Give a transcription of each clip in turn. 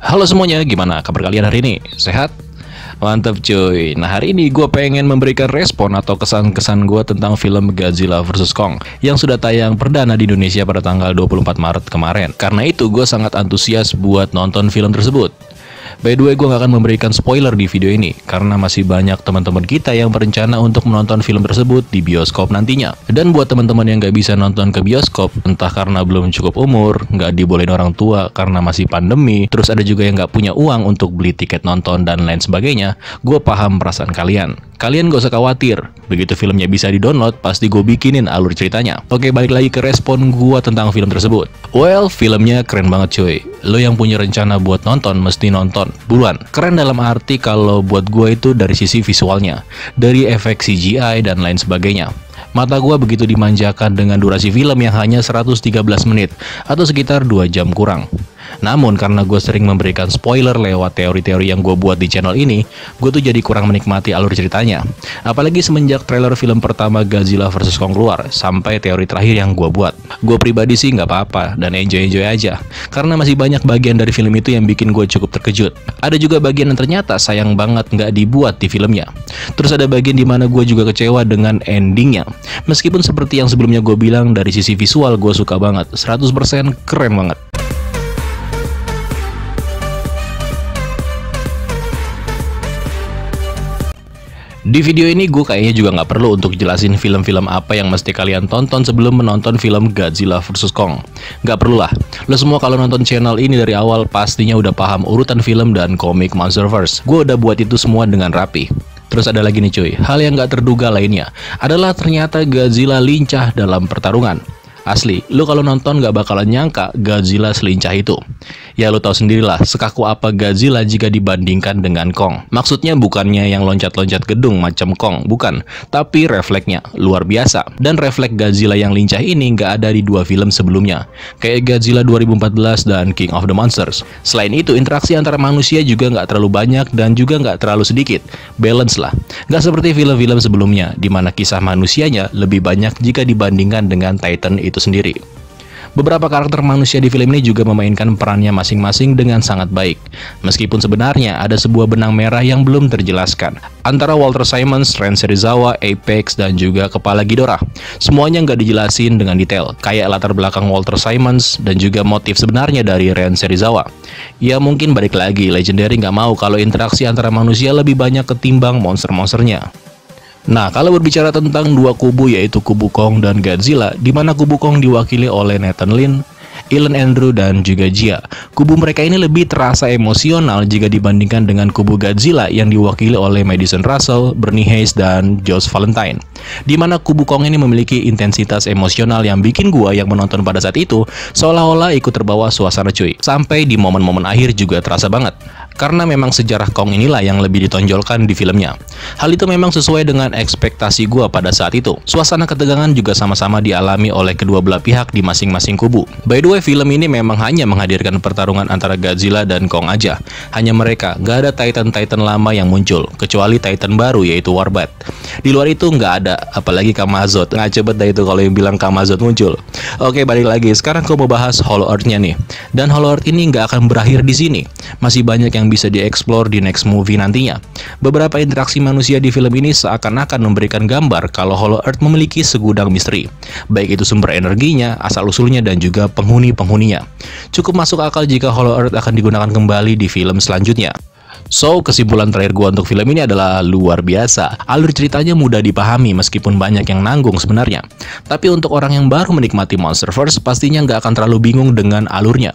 Halo semuanya, gimana kabar kalian hari ini? Sehat? Mantap cuy. Nah hari ini gue pengen memberikan respon atau kesan-kesan gue tentang film Godzilla vs Kong yang sudah tayang perdana di Indonesia pada tanggal 24 Maret kemarin. Karena itu gue sangat antusias buat nonton film tersebut. By the way, gue gak akan memberikan spoiler di video ini karena masih banyak teman-teman kita yang berencana untuk menonton film tersebut di bioskop nantinya. Dan buat teman-teman yang gak bisa nonton ke bioskop, entah karena belum cukup umur, gak dibolehin orang tua karena masih pandemi, terus ada juga yang gak punya uang untuk beli tiket nonton dan lain sebagainya, gue paham perasaan kalian. Kalian gak usah khawatir, begitu filmnya bisa di-download, pasti gue bikinin alur ceritanya. Oke, balik lagi ke respon gue tentang film tersebut. Well, filmnya keren banget cuy. Lo yang punya rencana buat nonton, mesti nonton. Buruan. Keren dalam arti kalau buat gue itu dari sisi visualnya, dari efek CGI dan lain sebagainya. Mata gue begitu dimanjakan dengan durasi film yang hanya 113 menit, atau sekitar 2 jam kurang. Namun karena gue sering memberikan spoiler lewat teori-teori yang gue buat di channel ini, gue tuh jadi kurang menikmati alur ceritanya. Apalagi semenjak trailer film pertama Godzilla vs Kong keluar, sampai teori terakhir yang gue buat. Gue pribadi sih nggak apa-apa, dan enjoy-enjoy aja. Karena masih banyak bagian dari film itu yang bikin gue cukup terkejut. Ada juga bagian yang ternyata sayang banget nggak dibuat di filmnya. Terus ada bagian dimana gue juga kecewa dengan endingnya. Meskipun seperti yang sebelumnya gue bilang, dari sisi visual gue suka banget, 100% keren banget. Di video ini gue kayaknya juga nggak perlu untuk jelasin film-film apa yang mesti kalian tonton sebelum menonton film Godzilla vs Kong. Nggak perlu lah, lo semua kalau nonton channel ini dari awal pastinya udah paham urutan film dan komik Monsterverse. Gue udah buat itu semua dengan rapi. Terus ada lagi nih cuy, hal yang nggak terduga lainnya adalah ternyata Godzilla lincah dalam pertarungan. Asli, lu kalau nonton gak bakalan nyangka Godzilla selincah itu. Ya lu tahu sendirilah, sekaku apa Godzilla jika dibandingkan dengan Kong. Maksudnya bukannya yang loncat-loncat gedung macam Kong, bukan. Tapi refleksnya luar biasa. Dan refleks Godzilla yang lincah ini gak ada di 2 film sebelumnya. Kayak Godzilla 2014 dan King of the Monsters. Selain itu, interaksi antara manusia juga gak terlalu banyak dan juga gak terlalu sedikit. Balance lah. Gak seperti film-film sebelumnya, di mana kisah manusianya lebih banyak jika dibandingkan dengan Titan itu sendiri. Beberapa karakter manusia di film ini juga memainkan perannya masing-masing dengan sangat baik. Meskipun sebenarnya ada sebuah benang merah yang belum terjelaskan antara Walter Simmons, Ren Serizawa, Apex, dan juga Kepala Ghidorah. Semuanya nggak dijelasin dengan detail, kayak latar belakang Walter Simmons dan juga motif sebenarnya dari Ren Serizawa. Ya mungkin balik lagi, Legendary nggak mau kalau interaksi antara manusia lebih banyak ketimbang monster-monsternya. Nah, kalau berbicara tentang 2 kubu, yaitu kubu Kong dan Godzilla, di mana kubu Kong diwakili oleh Nathan Lin, Ilan Andrew, dan juga Jia. Kubu mereka ini lebih terasa emosional jika dibandingkan dengan kubu Godzilla yang diwakili oleh Madison Russell, Bernie Hayes, dan Josh Valentine. Di mana kubu Kong ini memiliki intensitas emosional yang bikin gua yang menonton pada saat itu seolah-olah ikut terbawa suasana cuy. Sampai di momen-momen akhir juga terasa banget. Karena memang sejarah Kong inilah yang lebih ditonjolkan di filmnya. Hal itu memang sesuai dengan ekspektasi gua pada saat itu. Suasana ketegangan juga sama-sama dialami oleh kedua belah pihak di masing-masing kubu. By the way, film ini memang hanya menghadirkan pertarungan antara Godzilla dan Kong aja. Hanya mereka, gak ada Titan-Titan lama yang muncul, kecuali Titan baru yaitu Warbird. Di luar itu nggak ada, apalagi Kamazot. Ngaco banget dah itu kalau yang bilang Kamazot muncul. Oke, balik lagi. Sekarang aku mau bahas Hollow Earth-nya nih. Dan Hollow Earth ini nggak akan berakhir di sini. Masih banyak yang bisa dieksplor di next movie nantinya. Beberapa interaksi manusia di film ini seakan-akan memberikan gambar kalau Hollow Earth memiliki segudang misteri. Baik itu sumber energinya, asal-usulnya, dan juga penghuni-penghuninya. Cukup masuk akal jika Hollow Earth akan digunakan kembali di film selanjutnya. So, kesimpulan terakhir gua untuk film ini adalah luar biasa. Alur ceritanya mudah dipahami meskipun banyak yang nanggung sebenarnya. Tapi untuk orang yang baru menikmati Monsterverse, pastinya nggak akan terlalu bingung dengan alurnya.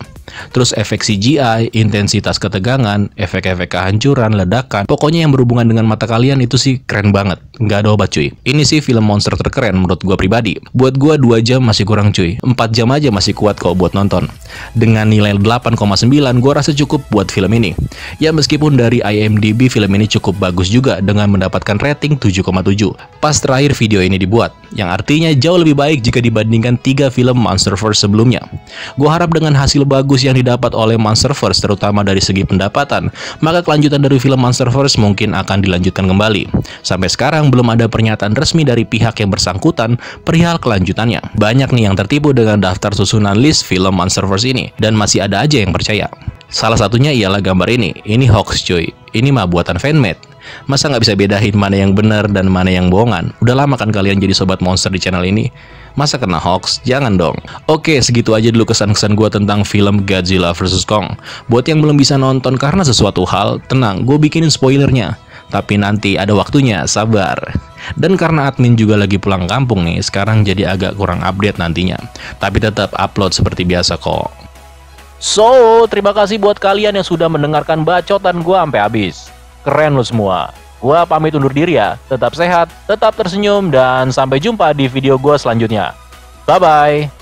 Terus efek CGI, intensitas ketegangan, efek-efek kehancuran, ledakan, pokoknya yang berhubungan dengan mata kalian itu sih keren banget. Nggak ada obat cuy. Ini sih film monster terkeren menurut gua pribadi. Buat gua 2 jam masih kurang cuy. 4 jam aja masih kuat kok buat nonton. Dengan nilai 8,9 gua rasa cukup buat film ini. Ya meskipun dari IMDb film ini cukup bagus juga dengan mendapatkan rating 7,7 pas terakhir video ini dibuat, yang artinya jauh lebih baik jika dibandingkan 3 film Monsterverse sebelumnya. Gua harap dengan hasil bagus yang didapat oleh Monsterverse terutama dari segi pendapatan, maka kelanjutan dari film Monsterverse mungkin akan dilanjutkan kembali. Sampai sekarang belum ada pernyataan resmi dari pihak yang bersangkutan perihal kelanjutannya. Banyak nih yang tertipu dengan daftar susunan list film Monsterverse ini, dan masih ada aja yang percaya. Salah satunya ialah gambar ini. Ini hoax cuy. Ini mah buatan fanmade. Masa nggak bisa bedain mana yang benar dan mana yang bohongan? Udah lama kan kalian jadi sobat monster di channel ini? Masa kena hoax? Jangan dong. Oke, segitu aja dulu kesan-kesan gue tentang film Godzilla vs Kong. Buat yang belum bisa nonton karena sesuatu hal, tenang, gue bikinin spoilernya. Tapi nanti ada waktunya, sabar. Dan karena admin juga lagi pulang kampung nih, sekarang jadi agak kurang update nantinya. Tapi tetap upload seperti biasa kok. So, terima kasih buat kalian yang sudah mendengarkan bacotan gue sampai habis. Keren lo semua. Gua pamit undur diri ya. Tetap sehat, tetap tersenyum, dan sampai jumpa di video gua selanjutnya. Bye-bye.